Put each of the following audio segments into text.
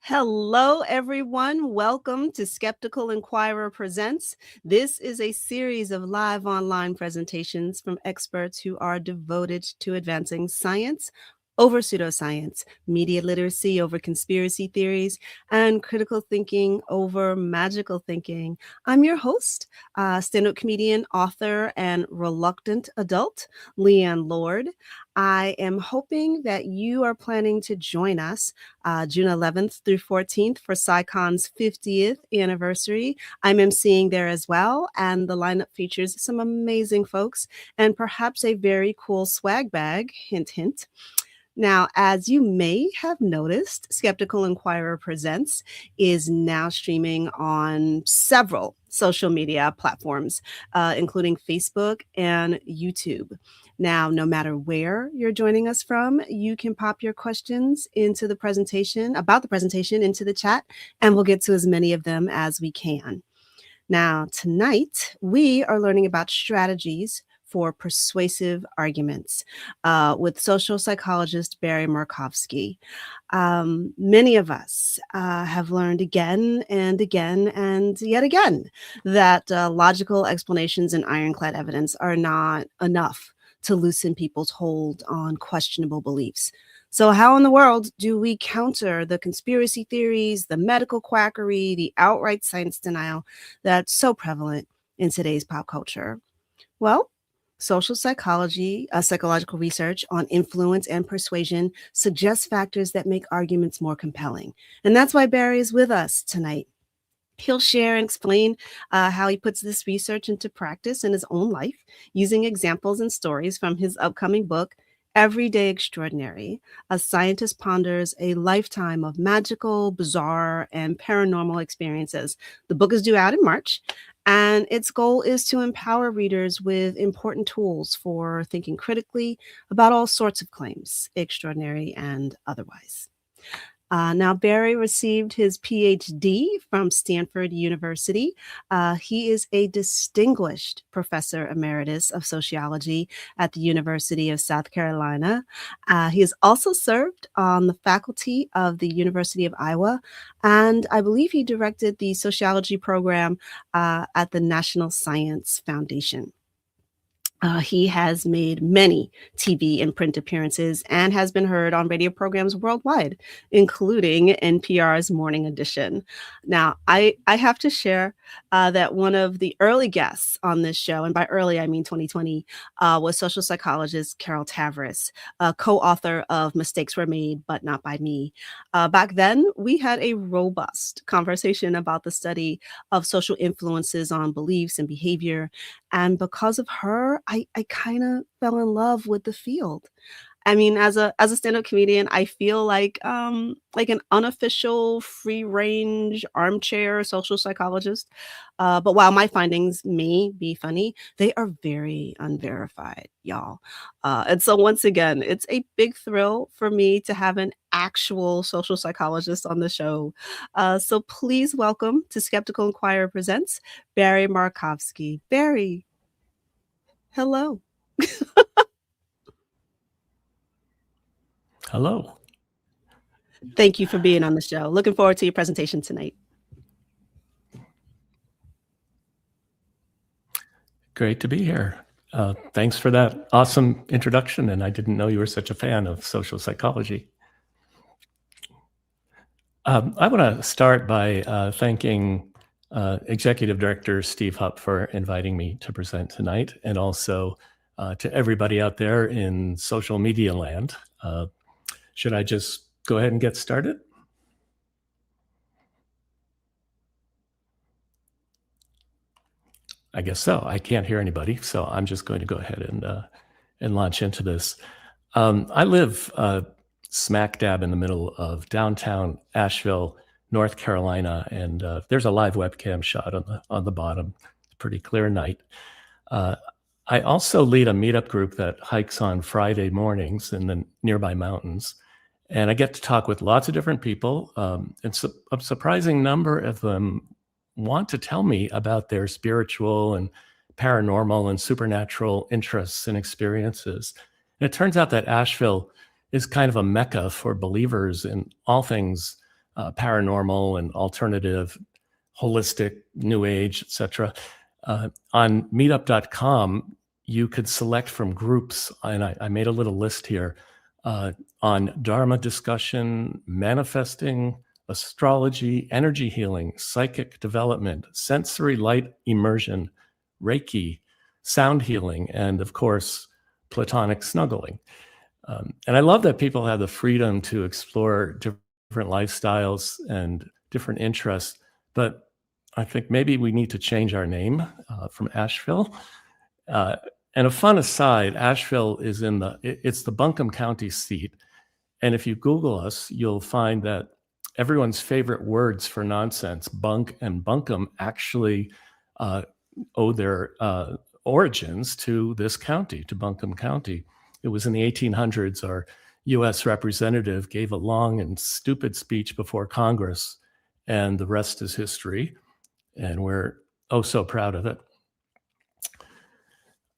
Hello, everyone. Welcome to Skeptical Inquirer Presents. This is a series of live online presentations from experts who are devoted to advancing science over pseudoscience, media literacy over conspiracy theories, and critical thinking over magical thinking. I'm your host, stand-up comedian, author, and reluctant adult, Leanne Lord. I am hoping that you are planning to join us June 11th through 14th for PsyCon's 50th anniversary. I'm emceeing there as well, and the lineup features some amazing folks and perhaps a very cool swag bag, hint, hint. Now, as you may have noticed, Skeptical Inquirer Presents is now streaming on several social media platforms, including Facebook and YouTube. Now, no matter where you're joining us from, you can pop your questions into the presentation, about the presentation, into the chat, and we'll get to as many of them as we can. Now, tonight, we are learning about strategies for persuasive arguments with social psychologist Barry Markovsky. Many of us have learned again and again and yet again that logical explanations and ironclad evidence are not enough to loosen people's hold on questionable beliefs. So how in the world do we counter the conspiracy theories, the medical quackery, the outright science denial that's so prevalent in today's pop culture? Well, social psychology, psychological research on influence and persuasion suggests factors that make arguments more compelling. And that's why Barry is with us tonight. He'll share and explain how he puts this research into practice in his own life, using examples and stories from his upcoming book, Everyday Extraordinary. A scientist ponders a lifetime of magical, bizarre, and paranormal experiences. The book is due out in March, and its goal is to empower readers with important tools for thinking critically about all sorts of claims, extraordinary and otherwise. Now, Barry received his PhD from Stanford University. He is a distinguished professor emeritus of sociology at the University of South Carolina. He has also served on the faculty of the University of Iowa, and I believe he directed the sociology program at the National Science Foundation. He has made many TV and print appearances and has been heard on radio programs worldwide, including NPR's Morning Edition. Now, I have to share that one of the early guests on this show, and by early I mean 2020, was social psychologist Carol Tavris, co-author of Mistakes Were Made, But Not By Me. Back then, we had a robust conversation about the study of social influences on beliefs and behavior. And because of her, I kind of fell in love with the field. I mean, as a stand-up comedian, I feel like an unofficial, free-range armchair social psychologist. But while my findings may be funny, they are very unverified, y'all. And so once again, it's a big thrill for me to have an actual social psychologist on the show. So please welcome to Skeptical Inquirer Presents, Barry Markovsky. Barry, hello. Hello. Thank you for being on the show. Looking forward to your presentation tonight. Great to be here. Thanks for that awesome introduction, and I didn't know you were such a fan of social psychology. I want to start by thanking Executive Director Steve Hupp for inviting me to present tonight, and also to everybody out there in social media land. Should I just go ahead and get started? I guess so. I can't hear anybody, so I'm just going to go ahead and launch into this. I live smack dab in the middle of downtown Asheville, North Carolina, and there's a live webcam shot on the bottom. It's a pretty clear night. I also lead a meetup group that hikes on Friday mornings in the nearby mountains. And I get to talk with lots of different people. And a surprising number of them want to tell me about their spiritual and paranormal and supernatural interests and experiences. And it turns out that Asheville is kind of a mecca for believers in all things paranormal and alternative, holistic, new age, etc. On meetup.com, you could select from groups, and I made a little list here on Dharma discussion, manifesting, astrology, energy healing, psychic development, sensory light immersion, Reiki, sound healing, and of course, platonic snuggling. And I love that people have the freedom to explore different lifestyles and different interests, but I think maybe we need to change our name from Asheville. And a fun aside, Asheville is it's the Buncombe County seat. And if you Google us, you'll find that everyone's favorite words for nonsense, bunk and bunkum, actually owe their origins to this county, to Buncombe County. It was in the 1800s, our US representative gave a long and stupid speech before Congress, and the rest is history. And we're oh so proud of it.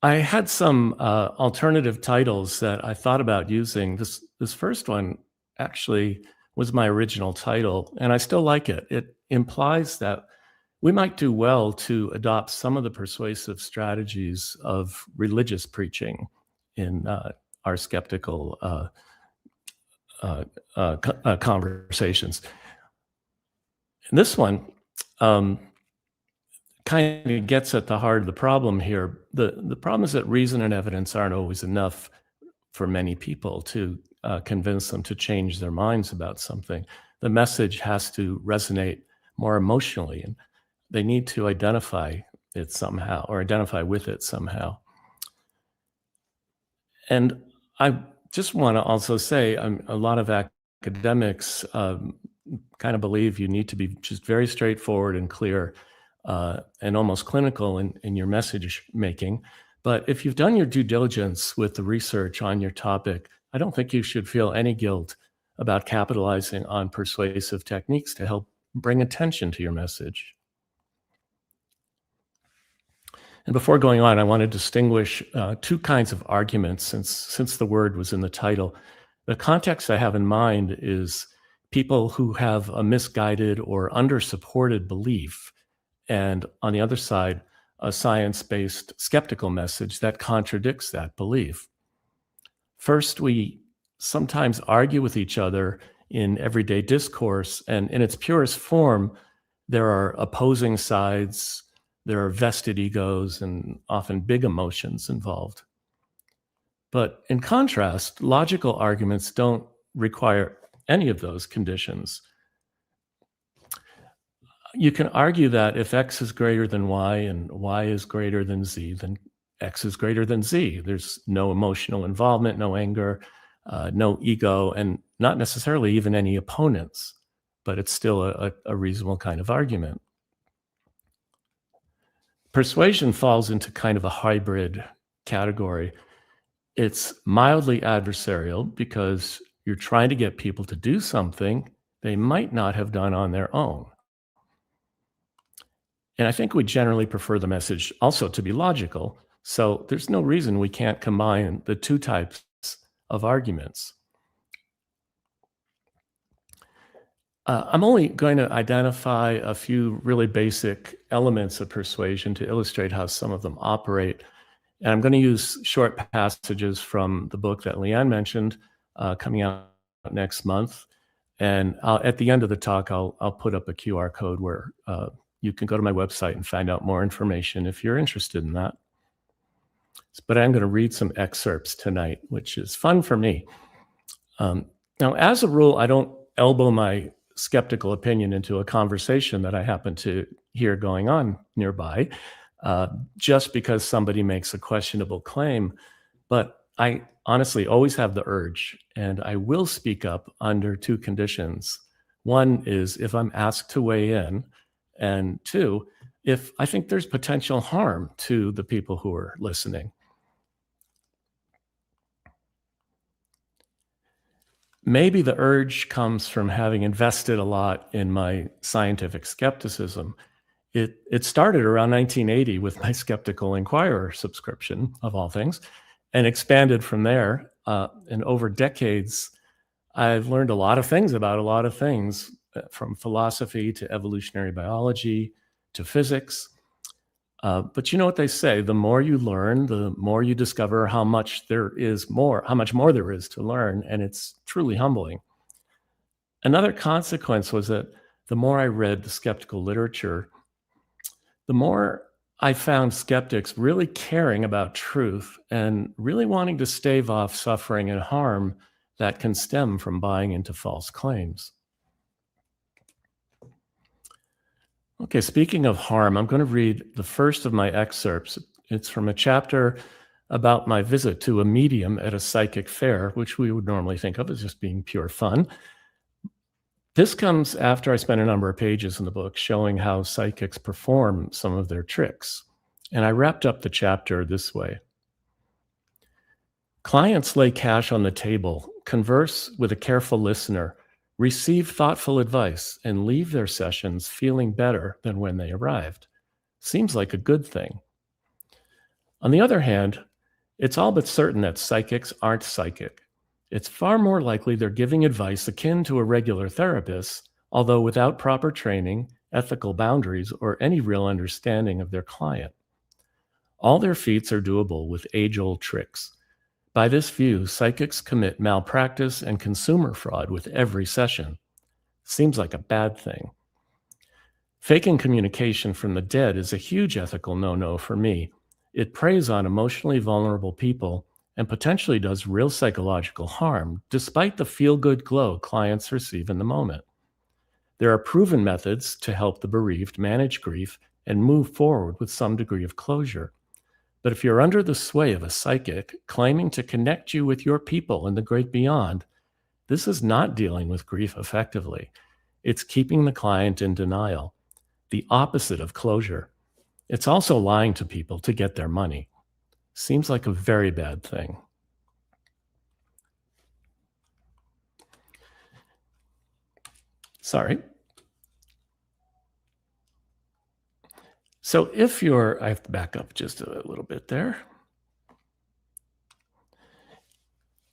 I had some alternative titles that I thought about using. This first one actually was my original title, and I still like it. It implies that we might do well to adopt some of the persuasive strategies of religious preaching in our skeptical conversations. And this one kind of gets at the heart of the problem here. The problem is that reason and evidence aren't always enough for many people to convince them to change their minds about something. The message has to resonate more emotionally, and they need to identify it somehow, or identify with it somehow. And I just want to also say, a lot of academics kind of believe you need to be just very straightforward and clear and almost clinical in your message making. But if you've done your due diligence with the research on your topic, I don't think you should feel any guilt about capitalizing on persuasive techniques to help bring attention to your message. And before going on, I want to distinguish two kinds of arguments since the word was in the title. The context I have in mind is people who have a misguided or under-supported belief, and on the other side, a science-based skeptical message that contradicts that belief. First, we sometimes argue with each other in everyday discourse, and in its purest form, there are opposing sides, there are vested egos, and often big emotions involved. But in contrast, logical arguments don't require any of those conditions. You can argue that if X is greater than Y and Y is greater than Z, then X is greater than Z. There's no emotional involvement, no anger, no ego, and not necessarily even any opponents, but it's still a reasonable kind of argument. Persuasion falls into kind of a hybrid category. It's mildly adversarial because you're trying to get people to do something they might not have done on their own. And I think we generally prefer the message also to be logical. So there's no reason we can't combine the two types of arguments. I'm only going to identify a few really basic elements of persuasion to illustrate how some of them operate. And I'm going to use short passages from the book that Leanne mentioned coming out next month. And at the end of the talk, I'll put up a QR code where you can go to my website and find out more information if you're interested in that. But I'm going to read some excerpts tonight, which is fun for me. Now, as a rule, I don't elbow my skeptical opinion into a conversation that I happen to hear going on nearby, just because somebody makes a questionable claim. But I honestly always have the urge, and I will speak up under two conditions. One is if I'm asked to weigh in, and two, if I think there's potential harm to the people who are listening. Maybe the urge comes from having invested a lot in my scientific skepticism. It started around 1980 with my Skeptical Inquirer subscription, of all things, and expanded from there. And over decades, I've learned a lot of things about a lot of things, from philosophy to evolutionary biology to physics. But you know what they say, the more you learn, the more you discover how much more there is to learn, and it's truly humbling. Another consequence was that the more I read the skeptical literature, the more I found skeptics really caring about truth and really wanting to stave off suffering and harm that can stem from buying into false claims. Okay, speaking of harm, I'm going to read the first of my excerpts. It's from a chapter about my visit to a medium at a psychic fair, which we would normally think of as just being pure fun. This comes after I spent a number of pages in the book showing how psychics perform some of their tricks. And I wrapped up the chapter this way. Clients lay cash on the table, converse with a careful listener, receive thoughtful advice, and leave their sessions feeling better than when they arrived. Seems like a good thing. On the other hand, it's all but certain that psychics aren't psychic. It's far more likely they're giving advice akin to a regular therapist, although without proper training, ethical boundaries, or any real understanding of their client. All their feats are doable with age-old tricks. By this view, psychics commit malpractice and consumer fraud with every session. Seems like a bad thing. Faking communication from the dead is a huge ethical no-no for me. It preys on emotionally vulnerable people and potentially does real psychological harm, despite the feel-good glow clients receive in the moment. There are proven methods to help the bereaved manage grief and move forward with some degree of closure. But if you're under the sway of a psychic claiming to connect you with your people in the great beyond, this is not dealing with grief effectively. It's keeping the client in denial, the opposite of closure. It's also lying to people to get their money. Seems like a very bad thing. Sorry. So I have to back up just a little bit there.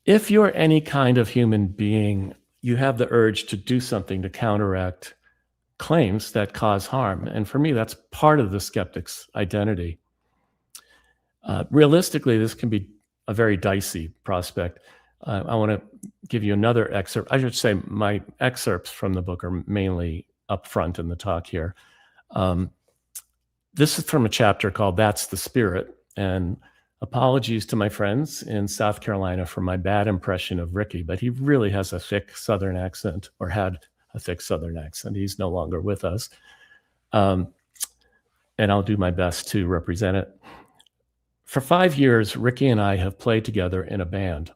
If you're any kind of human being, you have the urge to do something to counteract claims that cause harm. And for me, that's part of the skeptic's identity. Realistically, this can be a very dicey prospect. I want to give you another excerpt. I should say my excerpts from the book are mainly up front in the talk here. This is from a chapter called That's the Spirit. And apologies to my friends in South Carolina for my bad impression of Ricky, but he really has a thick Southern accent, or had a thick Southern accent. He's no longer with us. And I'll do my best to represent it. For 5 years, Ricky and I have played together in a band.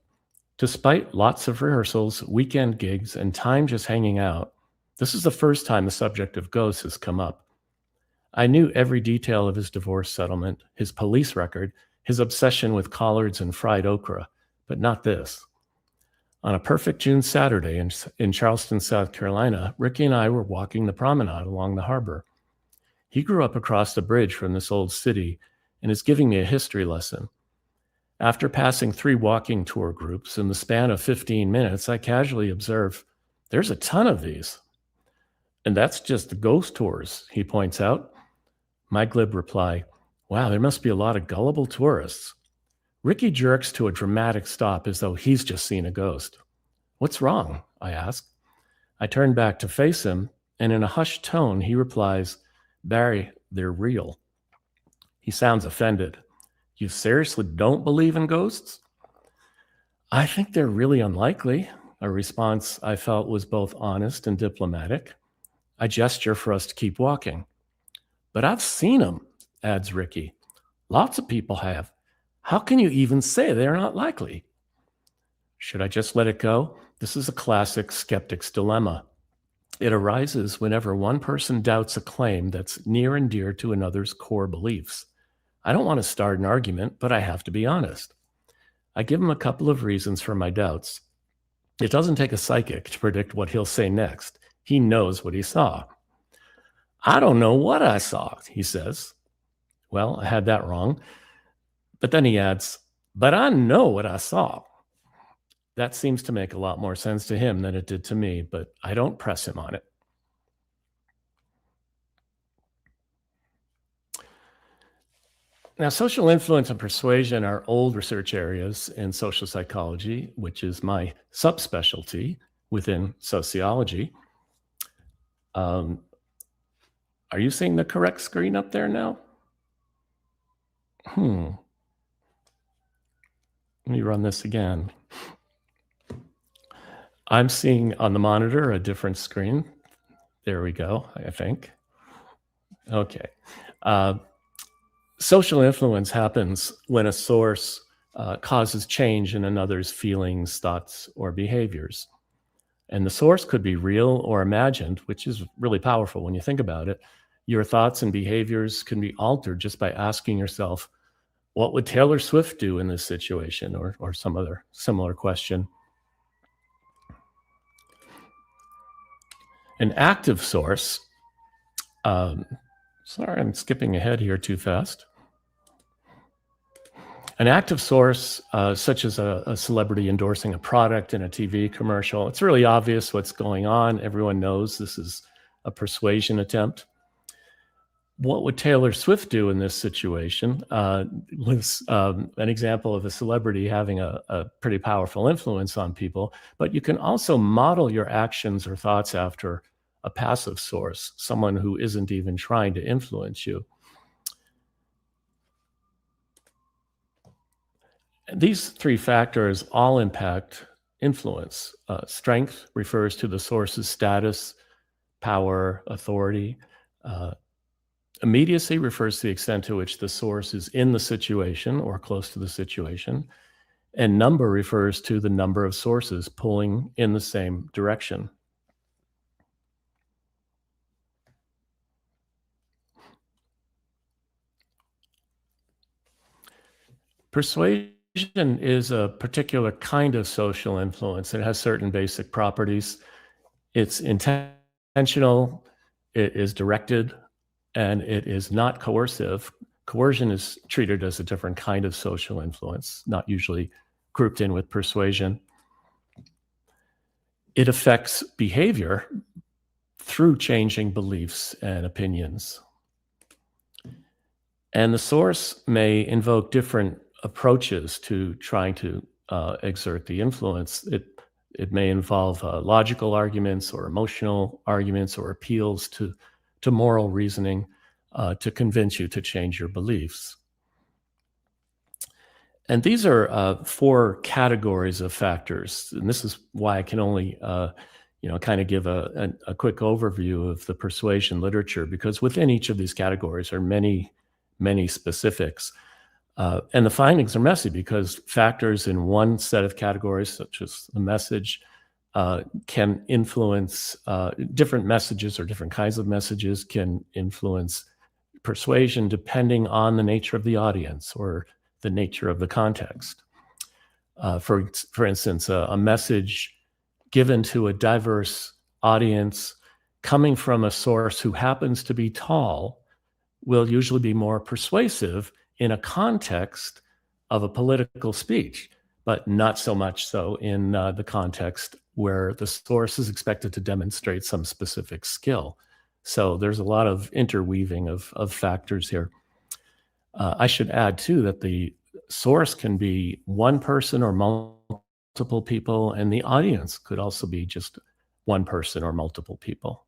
Despite lots of rehearsals, weekend gigs, and time just hanging out, this is the first time the subject of ghosts has come up. I knew every detail of his divorce settlement, his police record, his obsession with collards and fried okra, but not this. On a perfect June Saturday in Charleston, South Carolina, Ricky and I were walking the promenade along the harbor. He grew up across the bridge from this old city and is giving me a history lesson. After passing 3 walking tour groups in the span of 15 minutes, I casually observe, there's a ton of these. And that's just the ghost tours, he points out. My glib reply, wow, there must be a lot of gullible tourists. Ricky jerks to a dramatic stop as though he's just seen a ghost. What's wrong? I ask. I turn back to face him, and in a hushed tone, he replies, Barry, they're real. He sounds offended. You seriously don't believe in ghosts? I think they're really unlikely, a response I felt was both honest and diplomatic. I gesture for us to keep walking. But I've seen them, adds Ricky. Lots of people have. How can you even say they're not likely? Should I just let it go? This is a classic skeptic's dilemma. It arises whenever one person doubts a claim that's near and dear to another's core beliefs. I don't want to start an argument, but I have to be honest. I give him a couple of reasons for my doubts. It doesn't take a psychic to predict what he'll say next. He knows what he saw. I don't know what I saw, he says. Well, I had that wrong. But then he adds, but I know what I saw. That seems to make a lot more sense to him than it did to me, but I don't press him on it. Now, social influence and persuasion are old research areas in social psychology, which is my subspecialty within sociology. Are you seeing the correct screen up there now? Let me run this again. I'm seeing on the monitor a different screen. There we go, I think. Okay. Social influence happens when a source causes change in another's feelings, thoughts, or behaviors. And the source could be real or imagined, which is really powerful when you think about it. Your thoughts and behaviors can be altered just by asking yourself, what would Taylor Swift do in this situation, or some other similar question? An active source, sorry, I'm skipping ahead here too fast. An active source, such as a celebrity endorsing a product in a TV commercial, it's really obvious what's going on. Everyone knows this is a persuasion attempt. What would Taylor Swift do in this situation was an example of a celebrity having a pretty powerful influence on people, but you can also model your actions or thoughts after a passive source, someone who isn't even trying to influence you. These three factors all impact influence. Strength refers to the source's status, power, authority. Immediacy refers to the extent to which the source is in the situation or close to the situation. And number refers to the number of sources pulling in the same direction. Persuasion is a particular kind of social influence. It has certain basic properties. It's intentional, it is directed, and it is not coercive. Coercion is treated as a different kind of social influence, not usually grouped in with persuasion. It affects behavior through changing beliefs and opinions. And the source may invoke different approaches to trying to exert the influence. It may involve logical arguments or emotional arguments or appeals to moral reasoning to convince you to change your beliefs. And these are four categories of factors. And this is why I can only kind of give a quick overview of the persuasion literature, because within each of these categories are many, many specifics. And the findings are messy because factors in one set of categories, such as the message, can influence different messages, or different kinds of messages can influence persuasion depending on the nature of the audience or the nature of the context. For instance, a message given to a diverse audience coming from a source who happens to be tall will usually be more persuasive in a context of a political speech, but not so much so in the context where the source is expected to demonstrate some specific skill. So there's a lot of interweaving of factors here. I should add, too, that the source can be one person or multiple people, and the audience could also be just one person or multiple people.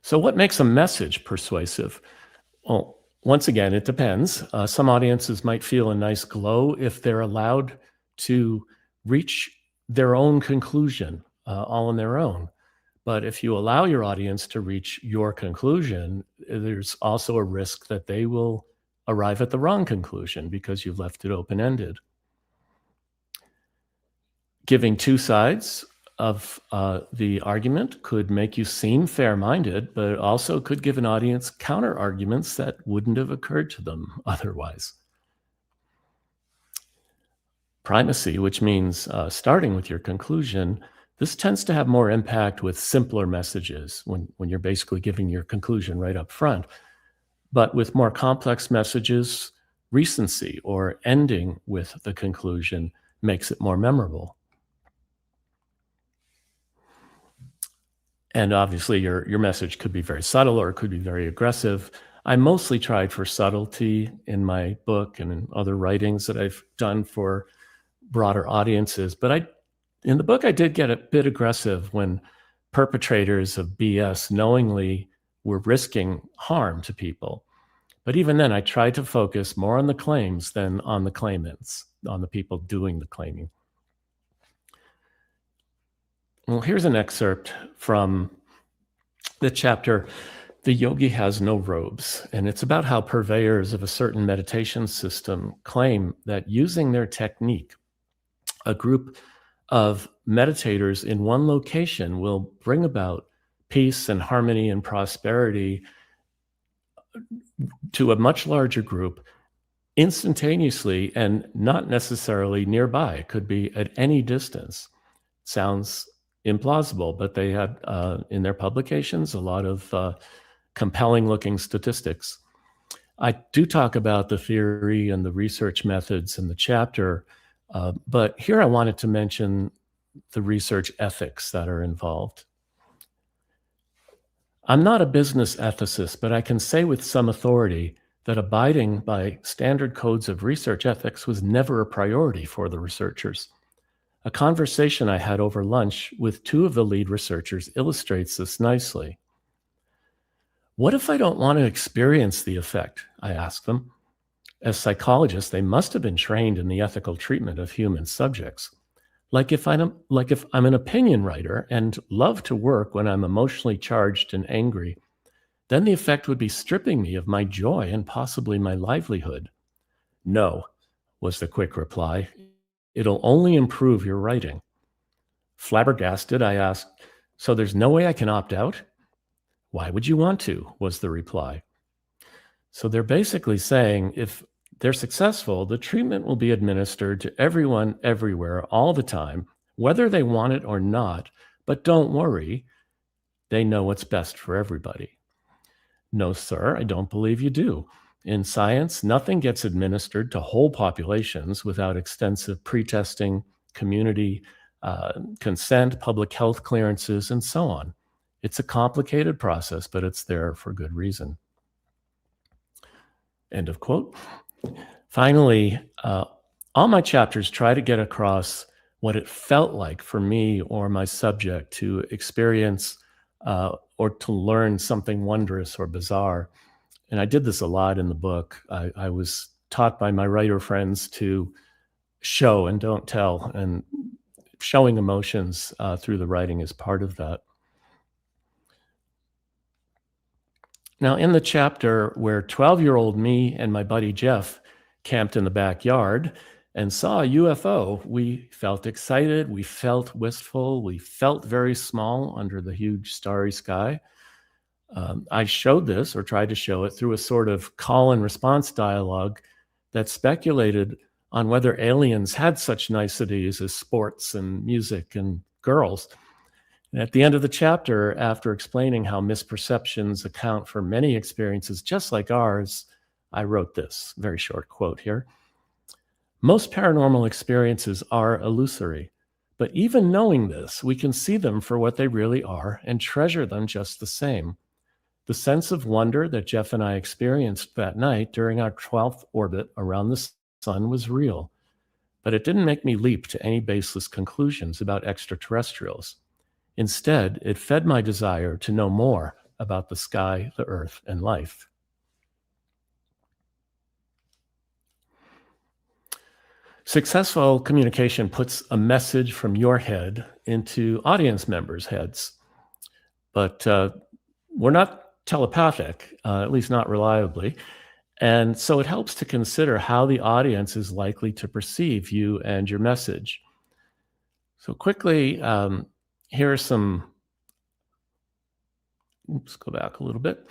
So what makes a message persuasive? Well, once again, it depends. Some audiences might feel a nice glow if they're allowed to reach their own conclusion all on their own. But if you allow your audience to reach your conclusion, there's also a risk that they will arrive at the wrong conclusion because you've left it open-ended. Giving two sides of the argument could make you seem fair-minded, but it also could give an audience counter-arguments that wouldn't have occurred to them otherwise. Primacy, which means starting with your conclusion, this tends to have more impact with simpler messages when you're basically giving your conclusion right up front. But with more complex messages, recency or ending with the conclusion makes it more memorable. And obviously, your message could be very subtle or it could be very aggressive. I mostly tried for subtlety in my book and in other writings that I've done for broader audiences. But in the book, I did get a bit aggressive when perpetrators of BS knowingly were risking harm to people. But even then, I tried to focus more on the claims than on the claimants, on the people doing the claiming. Well, here's an excerpt from the chapter, "The Yogi Has No Robes," and it's about how purveyors of a certain meditation system claim that using their technique, a group of meditators in one location will bring about peace and harmony and prosperity to a much larger group instantaneously and not necessarily nearby. It could be at any distance. Sounds implausible, but they had in their publications a lot of compelling looking statistics. I do talk about the theory and the research methods in the chapter, but here I wanted to mention the research ethics that are involved. I'm not a business ethicist, but I can say with some authority that abiding by standard codes of research ethics was never a priority for the researchers. A conversation I had over lunch with two of the lead researchers illustrates this nicely. "What if I don't want to experience the effect?" I asked them. As psychologists, they must have been trained in the ethical treatment of human subjects. Like if I'm an opinion writer and love to work when I'm emotionally charged and angry, then the effect would be stripping me of my joy and possibly my livelihood. "No," was the quick reply. "It'll only improve your writing." Flabbergasted, I asked, "So there's no way I can opt out?" "Why would you want to?" was the reply. So they're basically saying if they're successful, the treatment will be administered to everyone, everywhere, all the time, whether they want it or not. But don't worry, they know what's best for everybody. "No, sir, I don't believe you do. In science, nothing gets administered to whole populations without extensive pre-testing, community consent, public health clearances, and so on. It's a complicated process, but it's there for good reason." End of quote. Finally, all my chapters try to get across what it felt like for me or my subject to experience or to learn something wondrous or bizarre. And I did this a lot in the book. I was taught by my writer friends to show and don't tell, and showing emotions through the writing is part of that. Now, in the chapter where 12-year-old me and my buddy Jeff camped in the backyard and saw a UFO, we felt excited, we felt wistful, we felt very small under the huge starry sky. I showed this, or tried to show it, through a sort of call and response dialogue that speculated on whether aliens had such niceties as sports and music and girls. And at the end of the chapter, after explaining how misperceptions account for many experiences just like ours, I wrote this very short quote here. "Most paranormal experiences are illusory, but even knowing this, we can see them for what they really are and treasure them just the same. The sense of wonder that Jeff and I experienced that night during our 12th orbit around the sun was real, but it didn't make me leap to any baseless conclusions about extraterrestrials. Instead, it fed my desire to know more about the sky, the earth, and life." Successful communication puts a message from your head into audience members' heads. But we're not telepathic, at least not reliably. And so it helps to consider how the audience is likely to perceive you and your message. So quickly, here are some, let's go back a little bit.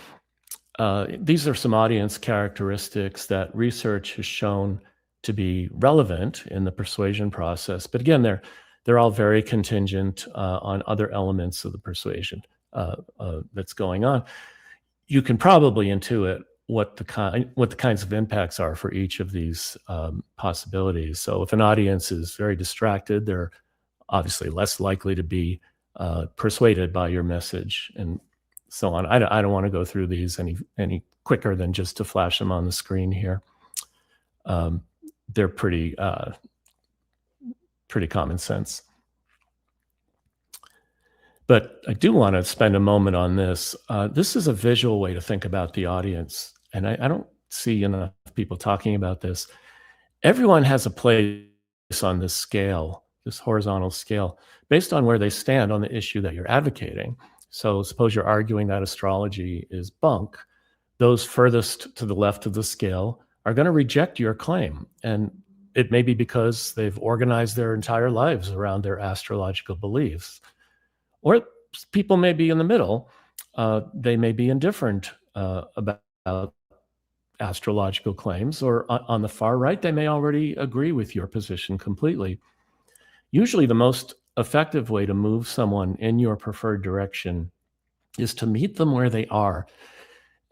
These are some audience characteristics that research has shown to be relevant in the persuasion process. But again, they're all very contingent on other elements of the persuasion that's going on. You can probably intuit what the kinds of impacts are for each of these possibilities. So if an audience is very distracted, they're obviously less likely to be persuaded by your message. And so on. I don't want to go through these any quicker than just to flash them on the screen here. They're pretty common sense. But I do want to spend a moment on this. This is a visual way to think about the audience, and I don't see enough people talking about this. Everyone has a place on this scale, this horizontal scale, based on where they stand on the issue that you're advocating. So suppose you're arguing that astrology is bunk. Those furthest to the left of the scale are going to reject your claim. And it may be because they've organized their entire lives around their astrological beliefs. Or people may be in the middle. They may be indifferent about astrological claims, or on the far right, they may already agree with your position completely. Usually the most effective way to move someone in your preferred direction is to meet them where they are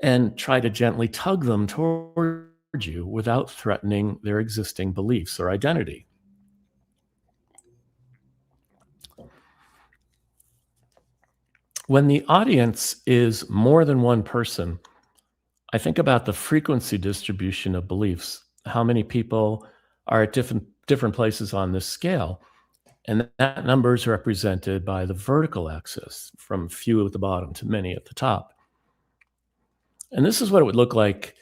and try to gently tug them toward you without threatening their existing beliefs or identity. When the audience is more than one person, I think about the frequency distribution of beliefs, how many people are at different places on this scale. And that number is represented by the vertical axis, from few at the bottom to many at the top. And this is what it would look like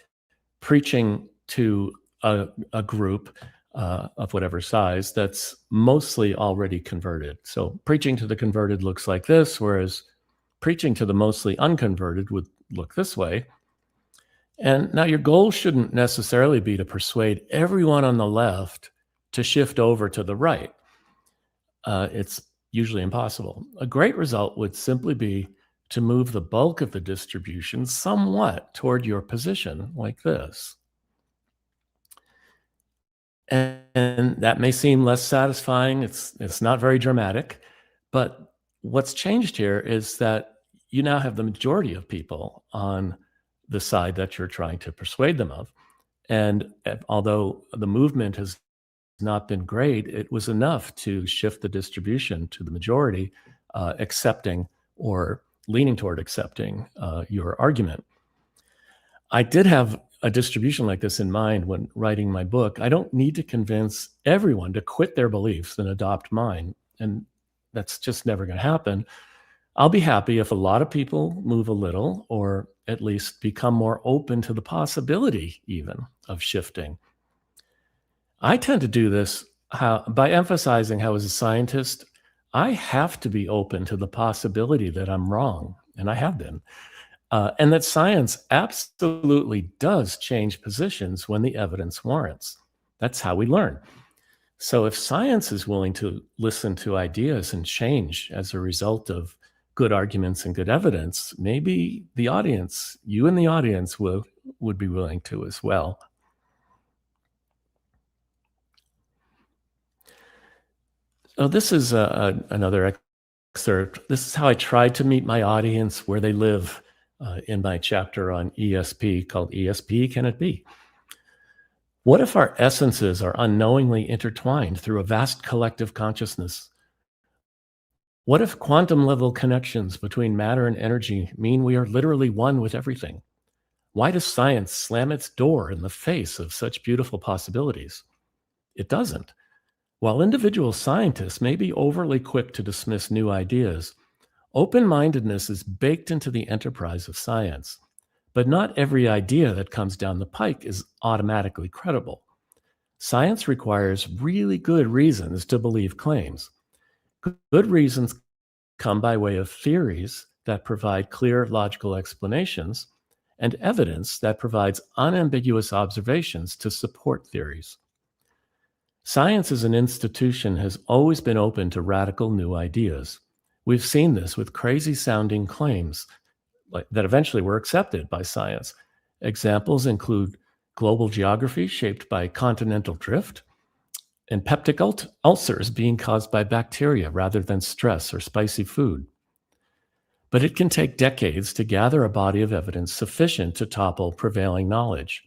preaching to a group of whatever size that's mostly already converted. So preaching to the converted looks like this, whereas preaching to the mostly unconverted would look this way. And now your goal shouldn't necessarily be to persuade everyone on the left to shift over to the right. It's usually impossible. A great result would simply be to move the bulk of the distribution somewhat toward your position, like this. And that may seem less satisfying. It's not very dramatic, but what's changed here is that you now have the majority of people on the side that you're trying to persuade them of. And although the movement has not been great, it was enough to shift the distribution to the majority, accepting or leaning toward accepting your argument. I did have a distribution like this in mind when writing my book. I don't need to convince everyone to quit their beliefs and adopt mine. And that's just never going to happen. I'll be happy if a lot of people move a little, or at least become more open to the possibility even of shifting. I tend to do this by emphasizing how, as a scientist, I have to be open to the possibility that I'm wrong, and I have been. And that science absolutely does change positions when the evidence warrants. That's how we learn. So if science is willing to listen to ideas and change as a result of good arguments and good evidence, maybe the audience, you and the audience, would be willing to as well. So this is another excerpt. This is how I tried to meet my audience where they live in my chapter on ESP called ESP Can It Be? What if our essences are unknowingly intertwined through a vast collective consciousness? What if quantum level connections between matter and energy mean we are literally one with everything? Why does science slam its door in the face of such beautiful possibilities? It doesn't. While individual scientists may be overly quick to dismiss new ideas, open-mindedness is baked into the enterprise of science. But not every idea that comes down the pike is automatically credible. Science requires really good reasons to believe claims. Good reasons come by way of theories that provide clear logical explanations and evidence that provides unambiguous observations to support theories. Science as an institution has always been open to radical new ideas. We've seen this with crazy-sounding claims that eventually were accepted by science. Examples include global geography shaped by continental drift, and peptic ulcers being caused by bacteria rather than stress or spicy food. But it can take decades to gather a body of evidence sufficient to topple prevailing knowledge.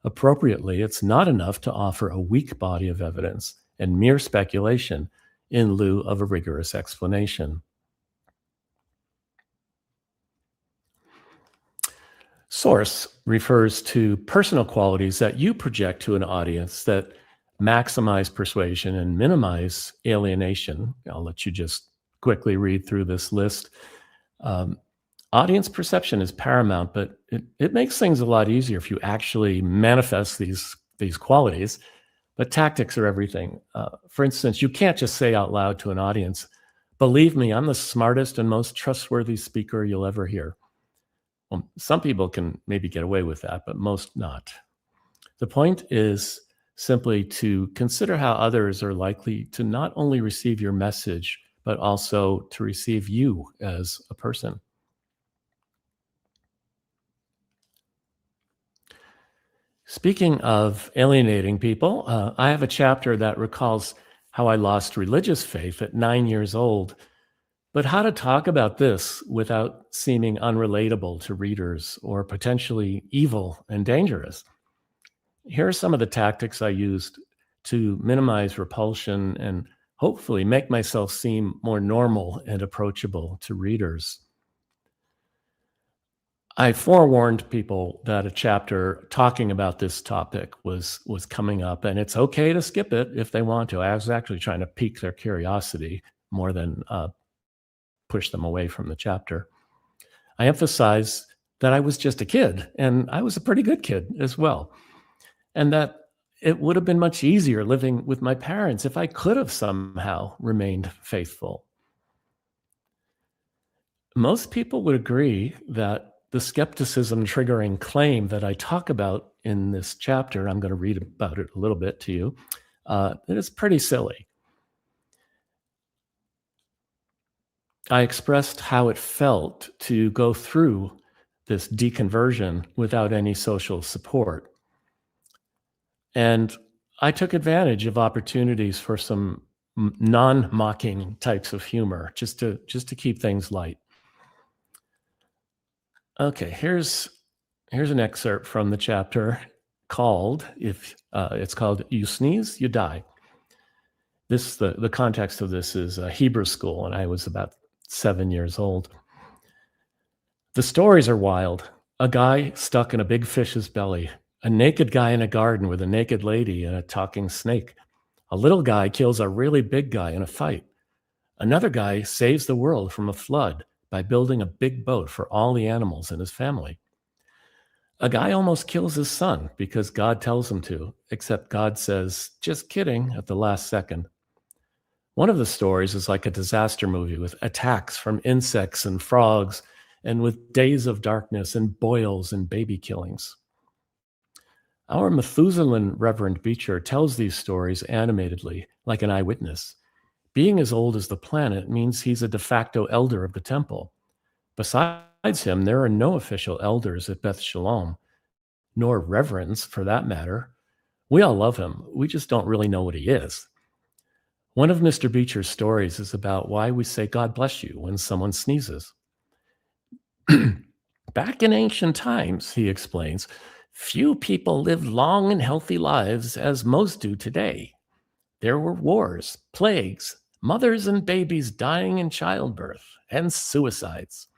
Appropriately, it's not enough to offer a weak body of evidence and mere speculation in lieu of a rigorous explanation. Source refers to personal qualities that you project to an audience that maximize persuasion and minimize alienation. I'll let you just quickly read through this list. Um, Audience perception is paramount, but it makes things a lot easier if you actually manifest these qualities. But tactics are everything. For instance, you can't just say out loud to an audience, "Believe me, I'm the smartest and most trustworthy speaker you'll ever hear." Well, some people can maybe get away with that, but most not. The point is simply to consider how others are likely to not only receive your message, but also to receive you as a person. Speaking of alienating people, I have a chapter that recalls how I lost religious faith at 9 years old, but how to talk about this without seeming unrelatable to readers or potentially evil and dangerous. Here are some of the tactics I used to minimize repulsion and hopefully make myself seem more normal and approachable to readers. I forewarned people that a chapter talking about this topic was coming up, and it's okay to skip it if they want to. I was actually trying to pique their curiosity more than push them away from the chapter. I emphasized that I was just a kid, and I was a pretty good kid as well, and that it would have been much easier living with my parents if I could have somehow remained faithful. Most people would agree that the skepticism triggering claim that I talk about in this chapter, I'm going to read about it a little bit to you, it is pretty silly. I expressed how it felt to go through this deconversion without any social support. And I took advantage of opportunities for some non-mocking types of humor just to keep things light. Okay, here's an excerpt from the chapter called it's called "You Sneeze, You Die." The context of this is Hebrew school, and I was about 7 years old. The stories are wild. A guy stuck in a big fish's belly, a naked guy in a garden with a naked lady and a talking snake. A little guy kills a really big guy in a fight. Another guy saves the world from a flood by building a big boat for all the animals in his family. A guy almost kills his son because God tells him to, except God says, "Just kidding," at the last second. One of the stories is like a disaster movie with attacks from insects and frogs, and with days of darkness and boils and baby killings. Our Methuselah Reverend Beecher tells these stories animatedly, like an eyewitness. Being as old as the planet means he's a de facto elder of the temple. Besides him, there are no official elders at Beth Shalom, nor reverends for that matter. We all love him. We just don't really know what he is. One of Mr. Beecher's stories is about why we say "God bless you" when someone sneezes. Back in ancient times, he explains, few people lived long and healthy lives as most do today. There were wars, plagues, mothers and babies dying in childbirth, and suicides.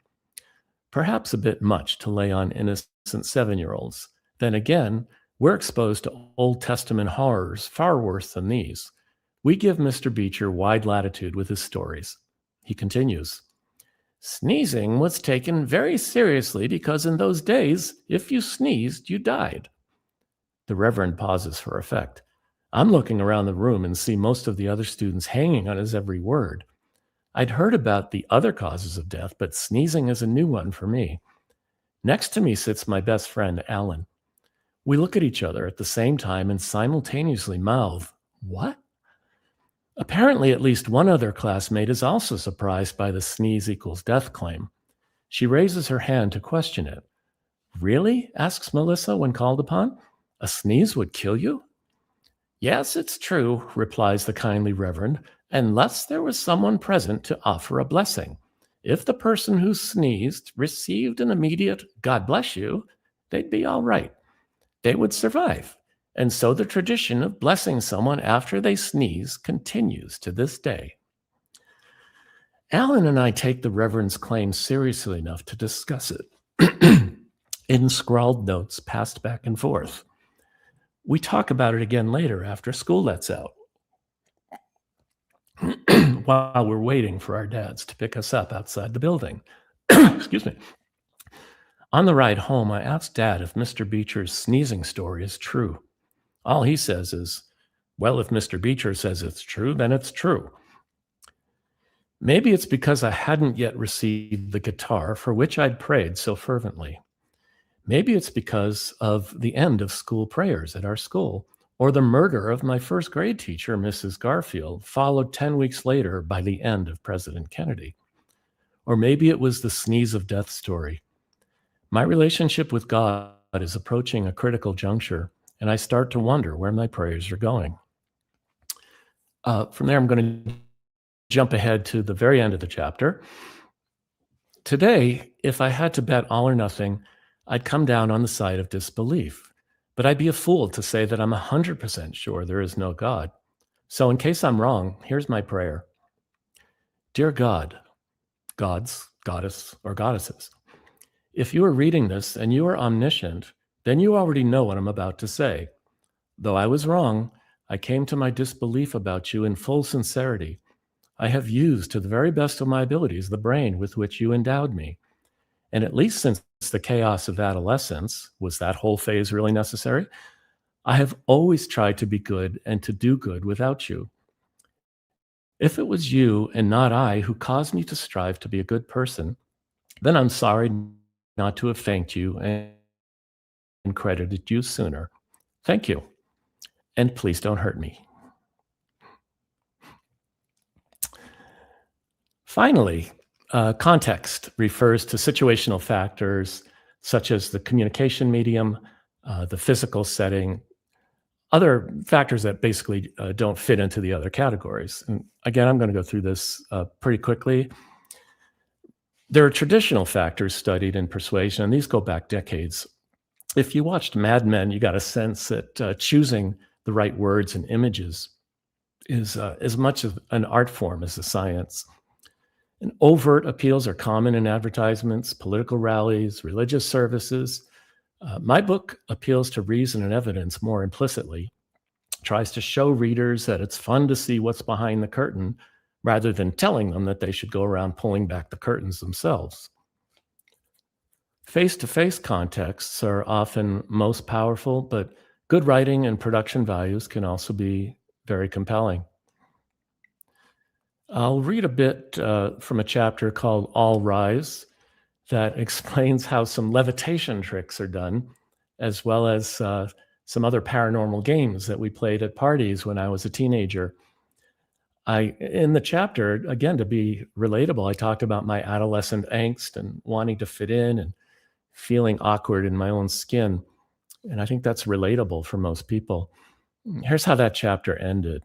Perhaps a bit much to lay on innocent 7-year-olds. Then again, we're exposed to Old Testament horrors far worse than these. We give Mr. Beecher wide latitude with his stories. He continues, "Sneezing was taken very seriously because in those days, if you sneezed, you died." The Reverend pauses for effect. I'm looking around the room and see most of the other students hanging on his every word. I'd heard about the other causes of death, but sneezing is a new one for me. Next to me sits my best friend, Alan. We look at each other at the same time and simultaneously mouth, "What?" Apparently, at least one other classmate is also surprised by the sneeze equals death claim. She raises her hand to question it. "Really?" asks Melissa when called upon. "A sneeze would kill you?" "Yes, it's true," replies the kindly Reverend, "unless there was someone present to offer a blessing. If the person who sneezed received an immediate 'God bless you,' they'd be all right. They would survive. And so the tradition of blessing someone after they sneeze continues to this day." Alan and I take the Reverend's claim seriously enough to discuss it. in scrawled notes passed back and forth. We talk about it again later after school lets out, while we're waiting for our dads to pick us up outside the building. Excuse me. On the ride home, I asked Dad if Mr. Beecher's sneezing story is true. All he says is, well, if Mr. Beecher says it's true, then it's true. Maybe it's because I hadn't yet received the guitar for which I'd prayed so fervently. Maybe it's because of the end of school prayers at our school, or the murder of my first grade teacher, Mrs. Garfield, followed 10 weeks later by the end of President Kennedy. Or maybe it was the sneeze of death story. My relationship with God is approaching a critical juncture, and I start to wonder where my prayers are going. From there, I'm going to jump ahead to the very end of the chapter. Today, if I had to bet all or nothing, I'd come down on the side of disbelief. But I'd be a fool to say that I'm 100% sure there is no God. So in case I'm wrong, here's my prayer. Dear God, gods, goddess, or goddesses, if you are reading this and you are omniscient, then you already know what I'm about to say. Though I was wrong, I came to my disbelief about you in full sincerity. I have used to the very best of my abilities the brain with which you endowed me. And at least since the chaos of adolescence, was that whole phase really necessary? I have always tried to be good and to do good without you. If it was you and not I who caused me to strive to be a good person, then I'm sorry not to have thanked you and credited you sooner. Thank you. And please don't hurt me. Finally, context refers to situational factors such as the communication medium, the physical setting, other factors that basically don't fit into the other categories. And again, I'm going to go through this pretty quickly. There are traditional factors studied in persuasion, and these go back decades. If you watched Mad Men, you got a sense that choosing the right words and images is as much of an art form as a science. And overt appeals are common in advertisements, political rallies, religious services. My book appeals to reason and evidence more implicitly, tries to show readers that it's fun to see what's behind the curtain rather than telling them that they should go around pulling back the curtains themselves. Face-to-face contexts are often most powerful, but good writing and production values can also be very compelling. I'll read a bit from a chapter called All Rise that explains how some levitation tricks are done, as well as some other paranormal games that we played at parties when I was a teenager. In the chapter, again, to be relatable, I talked about my adolescent angst and wanting to fit in and feeling awkward in my own skin. And I think that's relatable for most people. Here's how that chapter ended.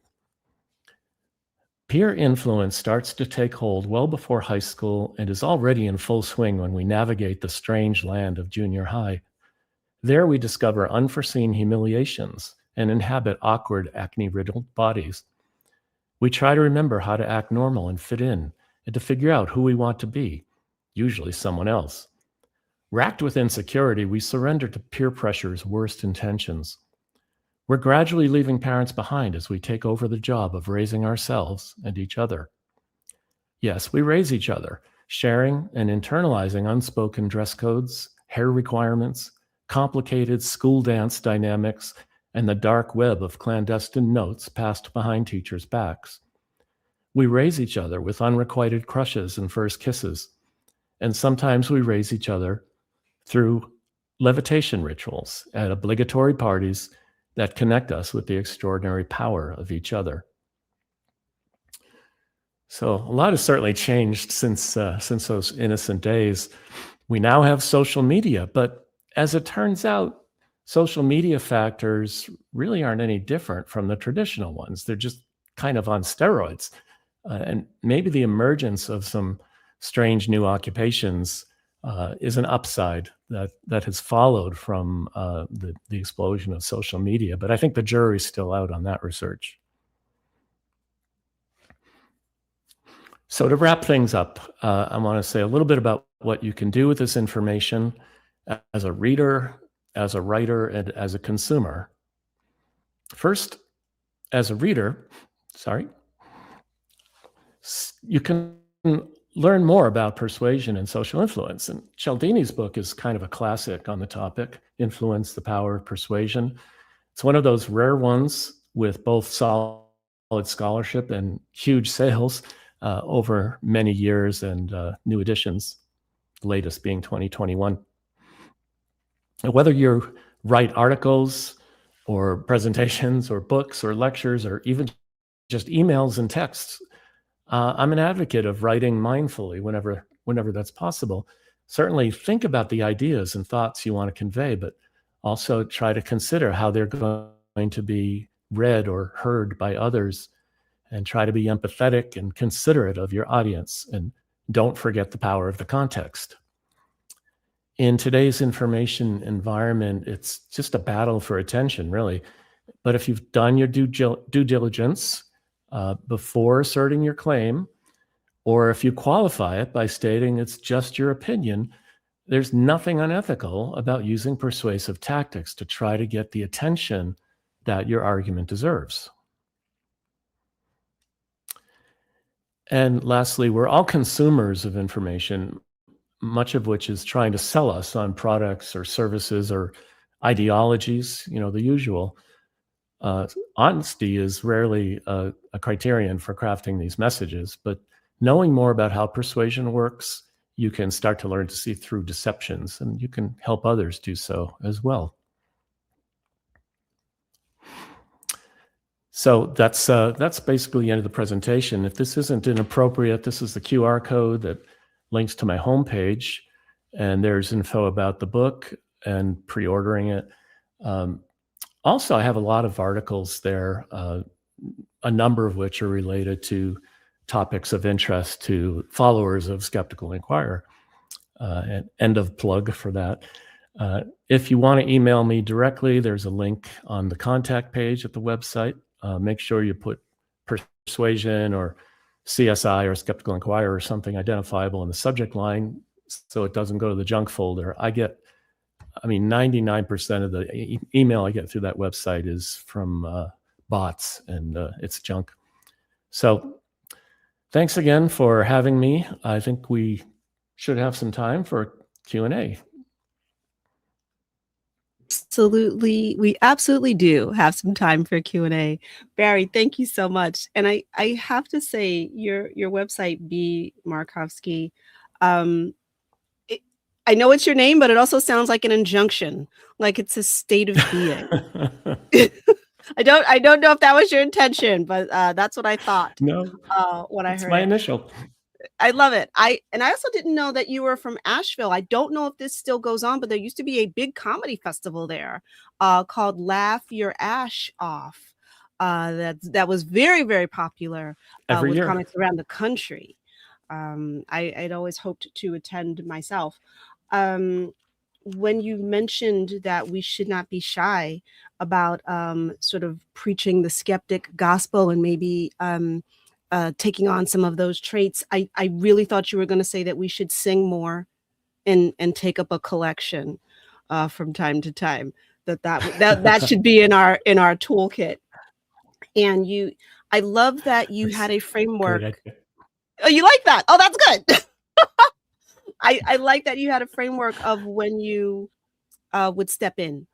Peer influence starts to take hold well before high school and is already in full swing when we navigate the strange land of junior high. There we discover unforeseen humiliations and inhabit awkward acne-riddled bodies. We try to remember how to act normal and fit in, and to figure out who we want to be, usually someone else. Racked with insecurity, we surrender to peer pressure's worst intentions. We're gradually leaving parents behind as we take over the job of raising ourselves and each other. Yes, we raise each other, sharing and internalizing unspoken dress codes, hair requirements, complicated school dance dynamics, and the dark web of clandestine notes passed behind teachers' backs. We raise each other with unrequited crushes and first kisses, and sometimes we raise each other through levitation rituals at obligatory parties that connect us with the extraordinary power of each other. So a lot has certainly changed since those innocent days. We now have social media, but as it turns out, social media factors really aren't any different from the traditional ones. They're just kind of on steroids. And maybe the emergence of some strange new occupations is an upside that has followed from the explosion of social media. But I think the jury's still out on that research. So to wrap things up, I want to say a little bit about what you can do with this information as a reader, as a writer, and as a consumer. First, as a reader, you can learn more about persuasion and social influence. And Cialdini's book is kind of a classic on the topic, Influence, the Power of Persuasion. It's one of those rare ones with both solid scholarship and huge sales over many years and new editions, the latest being 2021. And whether you write articles or presentations or books or lectures or even just emails and texts, I'm an advocate of writing mindfully whenever that's possible. Certainly think about the ideas and thoughts you want to convey, but also try to consider how they're going to be read or heard by others, and try to be empathetic and considerate of your audience. And don't forget the power of the context. In today's information environment, it's just a battle for attention, really. But if you've done your due diligence before asserting your claim, or if you qualify it by stating it's just your opinion, there's nothing unethical about using persuasive tactics to try to get the attention that your argument deserves. And lastly, we're all consumers of information, much of which is trying to sell us on products or services or ideologies, the usual. Honesty is rarely a criterion for crafting these messages, but knowing more about how persuasion works, you can start to learn to see through deceptions, and you can help others do so as well. So that's basically the end of the presentation. If this isn't inappropriate, this is the QR code that links to my homepage, and there's info about the book and pre-ordering it. Also, I have a lot of articles there, a number of which are related to topics of interest to followers of Skeptical Inquirer. And end of plug for that. If you want to email me directly, there's a link on the contact page at the website. Make sure you put persuasion or CSI or Skeptical Inquirer or something identifiable in the subject line so it doesn't go to the junk folder. 99% of the email I get through that website is from bots, and it's junk. So thanks again for having me. I think we should have some time for Q&A. Absolutely. We absolutely do have some time for Q&A. Barry, thank you so much. And I have to say, your website, B. Markovsky, I know it's your name, but it also sounds like an injunction, like it's a state of being. I don't know if that was your intention, but that's what I thought. No, when I heard my it. initial. I love it. I also didn't know that you were from Asheville. I don't know if this still goes on, but there used to be a big comedy festival there called Laugh Your Ash Off. That was very, very popular Every with year. comics around the country. I'd always hoped to attend myself. When you mentioned that we should not be shy about sort of preaching the skeptic gospel and maybe taking on some of those traits, I really thought you were going to say that we should sing more and take up a collection from time to time. That should be in our toolkit. And I love that you had a framework. Oh, you like that? Oh, that's good. I like that you had a framework of when you would step in.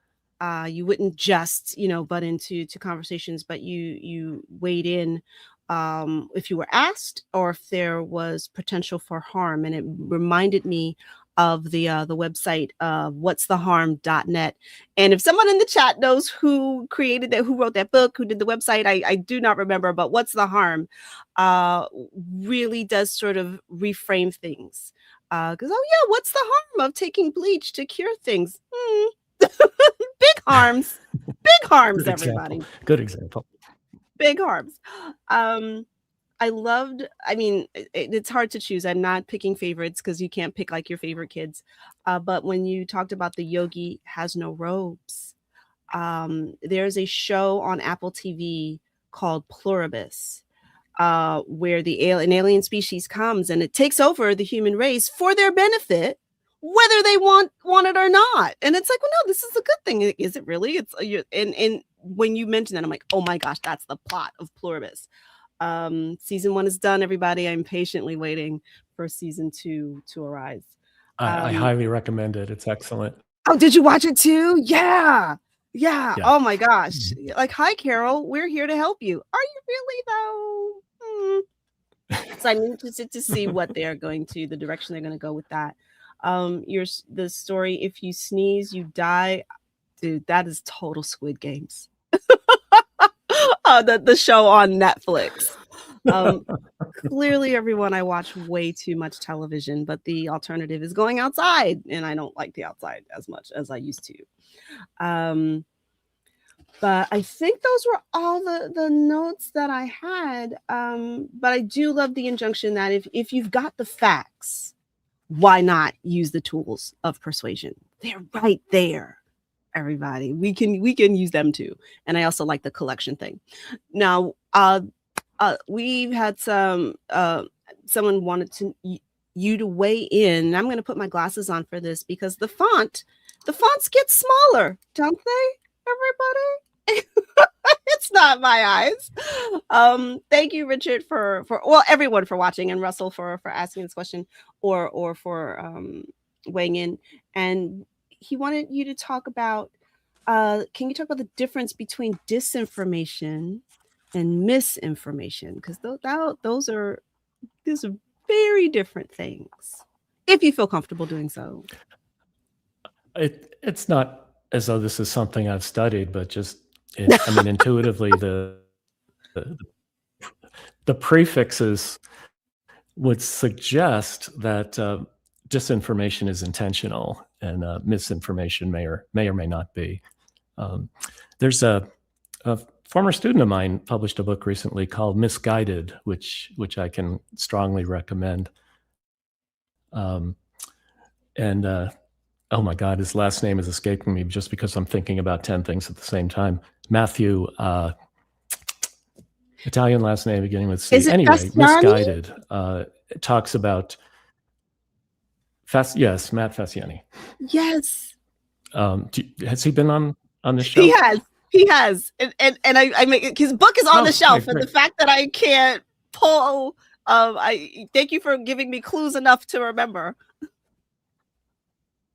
You wouldn't just, butt into conversations, but you weighed in if you were asked or if there was potential for harm. And it reminded me of the website whatstheharm.net. And if someone in the chat knows who created that, who wrote that book, who did the website, I do not remember, but What's the Harm really does sort of reframe things. Because, what's the harm of taking bleach to cure things? Big harms. Big harms, Good everybody. Example. Good example. Big harms. It's hard to choose. I'm not picking favorites because you can't pick like your favorite kids. But when you talked about The Yogi Has No Robes, there's a show on Apple TV called Pluribus, where an alien species comes and it takes over the human race for their benefit whether they want it or not. And it's like, well, no, this is a good thing. Is it really? It's and when you mentioned that, I'm like, oh my gosh, that's the plot of Pluribus. Season 1 is done, everybody. I'm patiently waiting for season 2 to arise. I highly recommend it. It's excellent. Oh, did you watch it too? Yeah. Yeah. Oh my gosh. Like, hi, Carol. We're here to help you. Are you really though? So I'm interested to see what they are going to, the direction they're going to go with that. The story, if you sneeze, you die. Dude, that is total Squid Games. The show on Netflix. Clearly, everyone, I watch way too much television, but the alternative is going outside, and I don't like the outside as much as I used to. But I think those were all the notes that I had. But I do love the injunction that if you've got the facts, why not use the tools of persuasion? They're right there, everybody. We can use them too. And I also like the collection thing. Now, we've had someone wanted you to weigh in. I'm going to put my glasses on for this because the fonts get smaller, don't they, everybody? It's not my eyes. Thank you, Richard, for everyone for watching, and Russell for asking this question or for weighing in. And he wanted you to talk about can you talk about the difference between disinformation and misinformation? Because those are very different things. If you feel comfortable doing so. It's not as though this is something I've studied, but just intuitively the prefixes would suggest that disinformation is intentional and misinformation may or may not be. There's a former student of mine published a book recently called Misguided, which I can strongly recommend. Oh my God, his last name is escaping me just because I'm thinking about 10 things at the same time. Matthew, Italian last name beginning with C. Is it anyway, Fasciani? Misguided. It talks about yes, Matt Fasciani. Yes. Has he been on the show? He has. And I make his book is on the shelf. And the fact that I can't pull, I thank you for giving me clues enough to remember.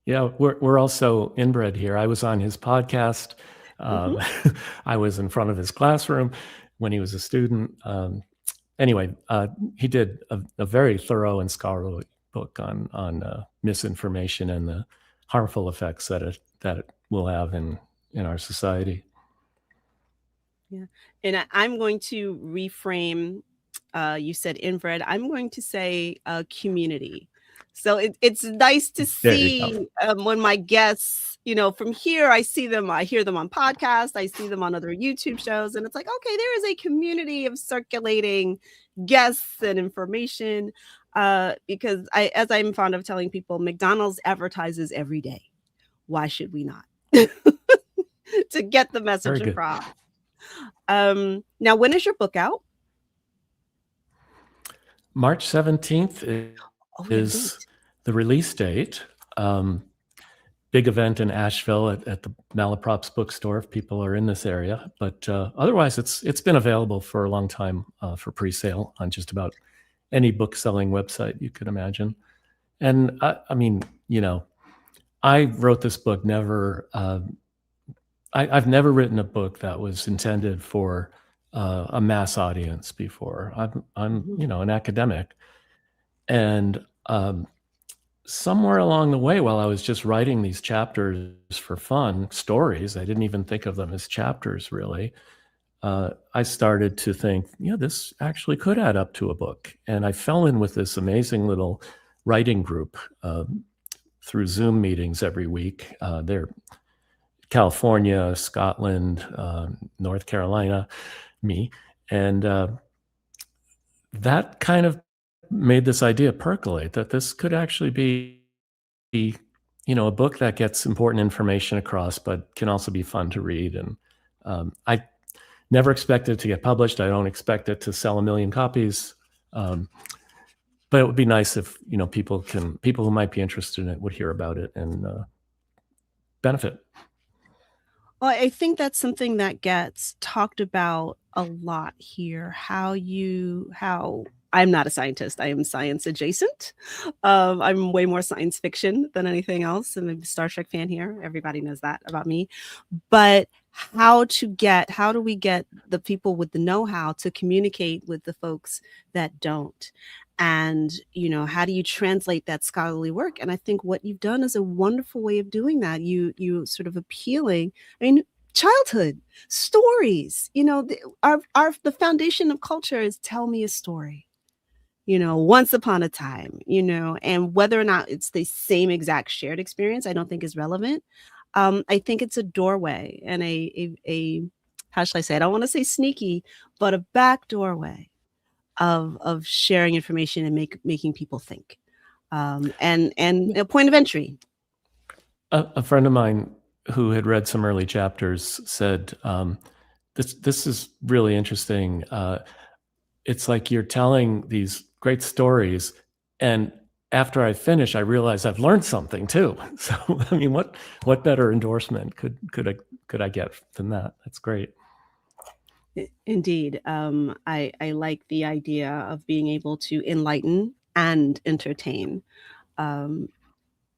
Yeah, we're also inbred here. I was on his podcast. I was in front of his classroom when he was a student. Anyway, he did a very thorough and scholarly book on misinformation and the harmful effects that it will have in our society. Yeah, and I'm going to reframe. You said inbred. I'm going to say community. So it's nice to see when my guests, from here, I see them, I hear them on podcasts, I see them on other YouTube shows, and it's like, okay, there is a community of circulating guests and information. Because as I'm fond of telling people, McDonald's advertises every day. Why should we not? To get the message across. Now, when is your book out? March 17th is the release date. Big event in Asheville at the Malaprops bookstore if people are in this area. But otherwise, it's been available for a long time for pre-sale on just about any book selling website you could imagine. And I wrote this book I've never written a book that was intended for a mass audience before. I'm an academic. And somewhere along the way, while I was just writing these chapters for fun, stories, I didn't even think of them as chapters really. I started to think, this actually could add up to a book. And I fell in with this amazing little writing group through Zoom meetings every week. They're California, Scotland, North Carolina, me. And that kind of made this idea percolate that this could actually be a book that gets important information across, but can also be fun to read. And I never expected it to get published. I don't expect it to sell 1 million copies. but it would be nice if people who might be interested in it would hear about it and benefit. Well, I think that's something that gets talked about a lot here. How I'm not a scientist. I am science adjacent. I'm way more science fiction than anything else. I'm a Star Trek fan here. Everybody knows that about me. But how do we get the people with the know-how to communicate with the folks that don't? And, how do you translate that scholarly work? And I think what you've done is a wonderful way of doing that. You sort of appealing, I mean, childhood stories, the foundation of culture is tell me a story, once upon a time, and whether or not it's the same exact shared experience, I don't think is relevant. I think it's a doorway and a how shall I say? I don't want to say sneaky, but a back doorway of sharing information and making people think, and a point of entry. A friend of mine who had read some early chapters said, "This is really interesting. It's like you're telling these great stories, and after I finish, I realize I've learned something too." So, I mean, what better endorsement could I get than that? That's great. Indeed. I like the idea of being able to enlighten and entertain, um,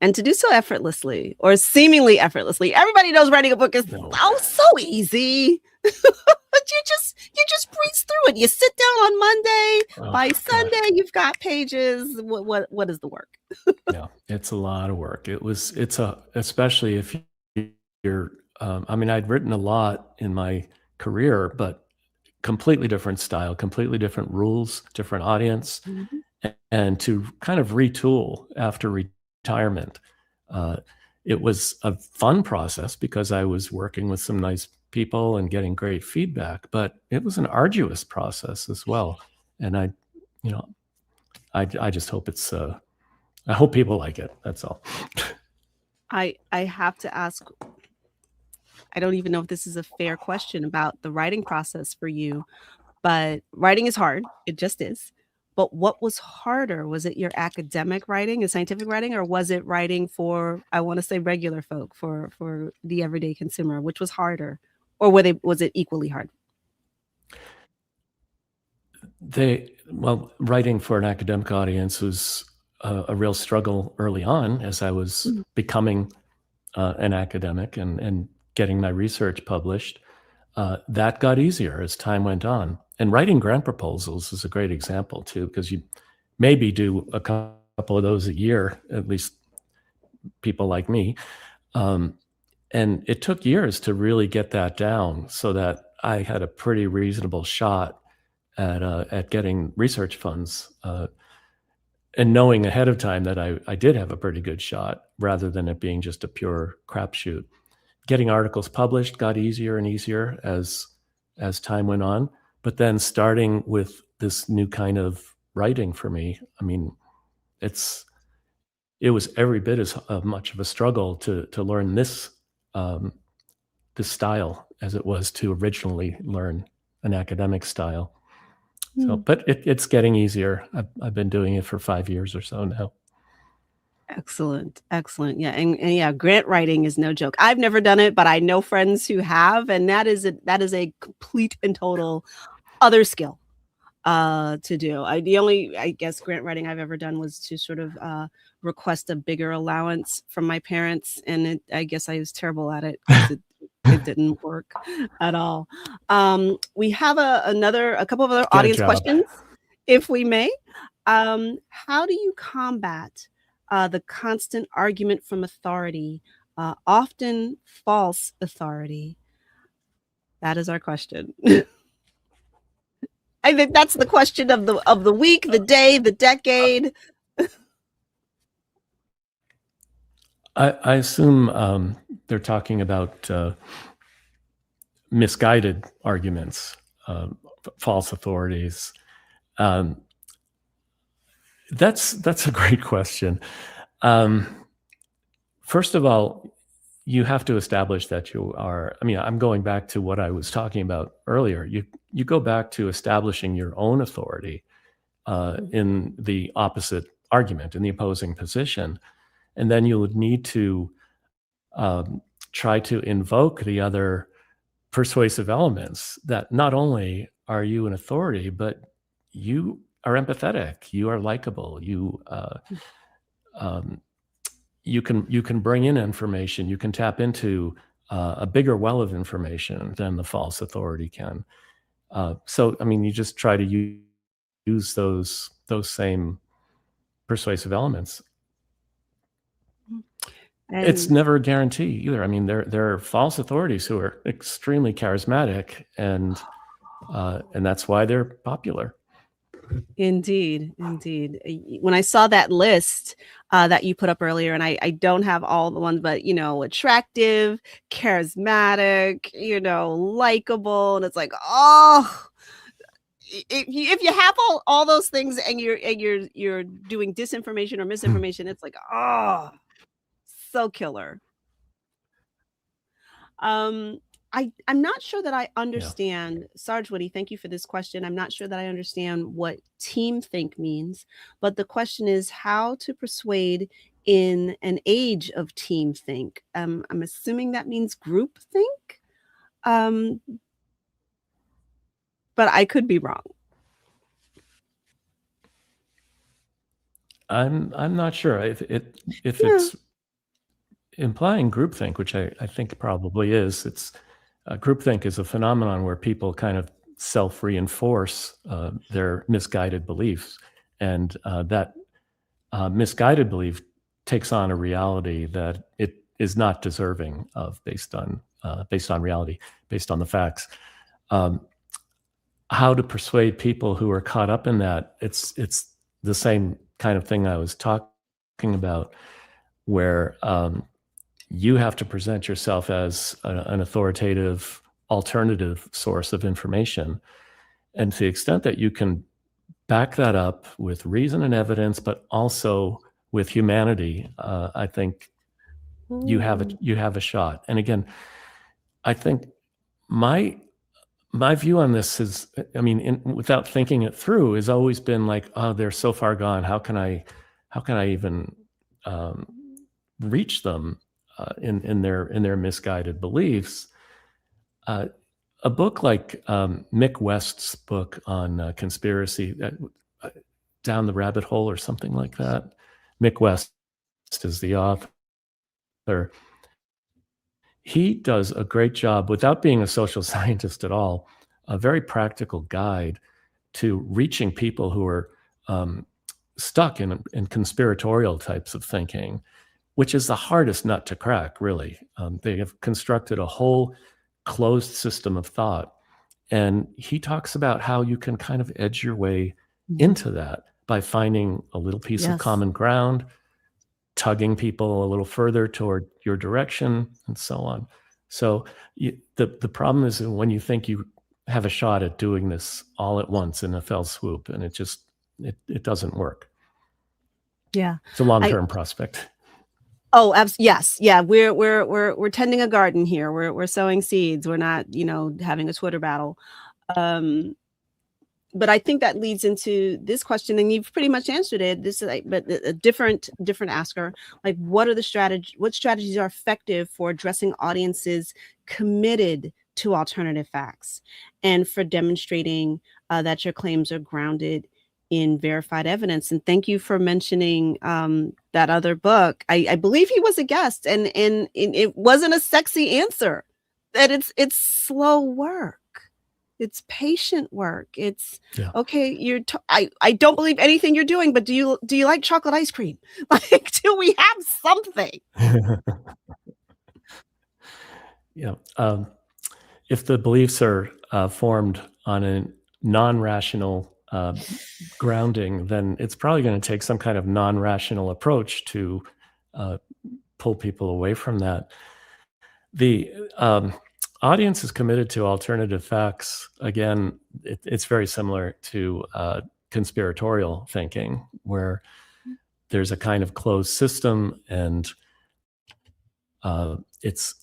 and to do so effortlessly or seemingly effortlessly. Everybody knows writing a book is so easy. you just breeze through it. You sit down on Monday. By Sunday, you've got pages. What is the work? Yeah, it's a lot of work. Especially if you're. I mean, I'd written a lot in my career, but completely different style, completely different rules, different audience, and to kind of retool after retirement. It was a fun process because I was working with some nice people and getting great feedback, but it was an arduous process as well. And I just hope I hope people like it. That's all. I have to ask, I don't even know if this is a fair question about the writing process for you, but writing is hard. It just is. But what was harder? Was it your academic writing and scientific writing, or was it writing for, I want to say, regular folk, for the everyday consumer? Which was harder, or was it equally hard? Writing for an academic audience was a real struggle early on as I was becoming an academic and getting my research published. That got easier as time went on. And writing grant proposals is a great example too, because you maybe do a couple of those a year, at least people like me. And it took years to really get that down so that I had a pretty reasonable shot at getting research funds, and knowing ahead of time that I did have a pretty good shot rather than it being just a pure crapshoot. Getting articles published got easier and easier as time went on. But then starting with this new kind of writing for me, I mean, it was every bit as much of a struggle to learn this style as it was to originally learn an academic style. So, but it's getting easier. I've been doing it for 5 years or so now. Excellent. Yeah. And yeah, grant writing is no joke. I've never done it, but I know friends who have, and that is a complete and total other skill to do. The only, I guess, grant writing I've ever done was to sort of request a bigger allowance from my parents, and I guess I was terrible at it because it didn't work at all. We have a couple of other audience questions, if we may. How do you combat the constant argument from authority, often false authority? That is our question. I think that's the question of the week, the day, the decade. I assume they're talking about misguided arguments, false authorities. That's a great question. First of all, you have to establish that you are. I mean, I'm going back to what I was talking about earlier. You go back to establishing your own authority in the opposite argument, in the opposing position. And then you would need to try to invoke the other persuasive elements, that not only are you an authority, but you are empathetic, you are likable, you can bring in information, you can tap into a bigger well of information than the false authority can. So, I mean, you just try to use those same persuasive elements. It's And never a guarantee either. I mean, there are false authorities who are extremely charismatic, and that's why they're popular. indeed. When I saw that list that you put up earlier, and I don't have all the ones, but attractive, charismatic, likable, and it's like, oh, if you have all those things and you're doing disinformation or misinformation, it's like, oh, so killer. I'm not sure that I understand, Sarge Woody, thank you for this question. I'm not sure that I understand what team think means, but the question is how to persuade in an age of team think. I'm assuming that means group think. But I could be wrong. I'm not sure if it's implying groupthink, which I think it probably is. It's groupthink is a phenomenon where people kind of self-reinforce their misguided beliefs, and that misguided belief takes on a reality that it is not deserving of, based on reality, based on the facts. How to persuade people who are caught up in that? It's the same kind of thing I was talking about, where you have to present yourself as an authoritative, alternative source of information. And to the extent that you can back that up with reason and evidence, but also with humanity, I think you have a shot. And again, I think my view on this is, I mean, without thinking it through, has always been like, oh, they're so far gone. How can I even reach them in their misguided beliefs? A book like Mick West's book on conspiracy, Down the Rabbit Hole or something like that. Mick West is the author. He does a great job, without being a social scientist at all, a very practical guide to reaching people who are stuck in conspiratorial types of thinking, which is the hardest nut to crack, really. They have constructed a whole closed system of thought. And he talks about how you can kind of edge your way into that by finding a little piece of common ground, tugging people a little further toward your direction, and so on. So the problem is when you think you have a shot at doing this all at once in a fell swoop, and it doesn't work. Yeah. It's a long-term prospect. Oh, yes. Yeah. We're tending a garden here. We're sowing seeds. We're not, having a Twitter battle. But I think that leads into this question, and you've pretty much answered it. This is but a different asker. Like, what strategies are effective for addressing audiences committed to alternative facts, and for demonstrating that your claims are grounded in verified evidence? And thank you for mentioning that other book. I believe he was a guest, and it wasn't a sexy answer. That it's slow work. It's patient work. It's okay. I don't believe anything you're doing, but do you like chocolate ice cream? Like, do we have something? Yeah. If the beliefs are formed on a non-rational grounding, then it's probably going to take some kind of non-rational approach to pull people away from that. The audience is committed to alternative facts. Again, it's very similar to conspiratorial thinking, where there's a kind of closed system, and it's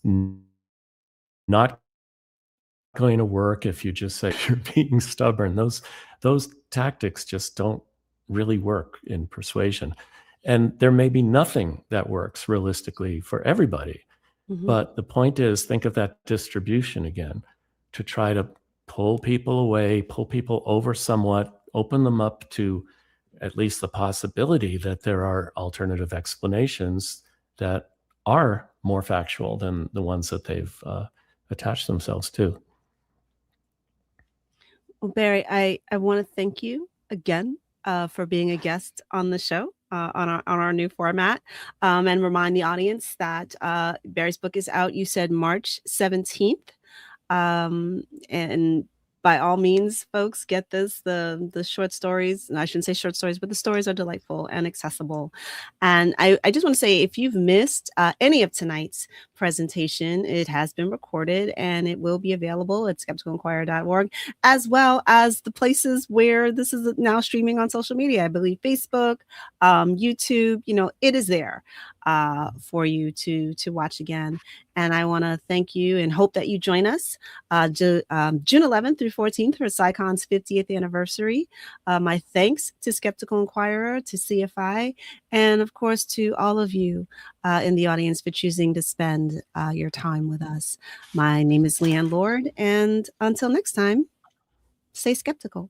not going to work if you just say you're being stubborn. Those tactics just don't really work in persuasion. And there may be nothing that works realistically for everybody. But the point is, think of that distribution again, to try to pull people away, pull people over somewhat, open them up to at least the possibility that there are alternative explanations that are more factual than the ones that they've attached themselves to. Well, Barry, I want to thank you again for being a guest on the show. On our new format, and remind the audience that Barry's book is out. You said March 17th, and by all means, folks, get this. The short stories, and I shouldn't say short stories, but the stories are delightful and accessible. And I just want to say, if you've missed any of tonight's presentation, it has been recorded and it will be available at skepticalinquirer.org, as well as the places where this is now streaming on social media. I believe Facebook, YouTube, it is there for you to watch again. And I want to thank you and hope that you join us June 11th through 14th for PsyCon's 50th anniversary. My thanks to Skeptical Inquirer, to CFI, and of course to all of you in the audience for choosing to spend your time with us. My name is Leanne Lord, and until next time, stay skeptical.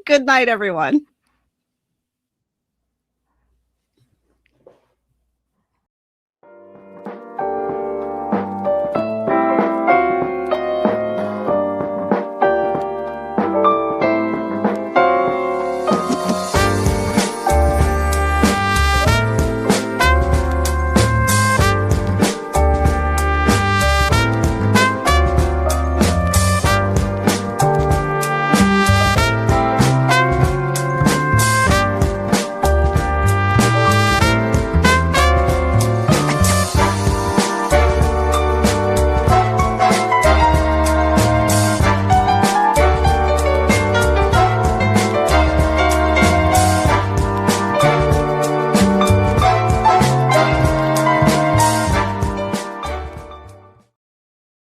Good night, everyone.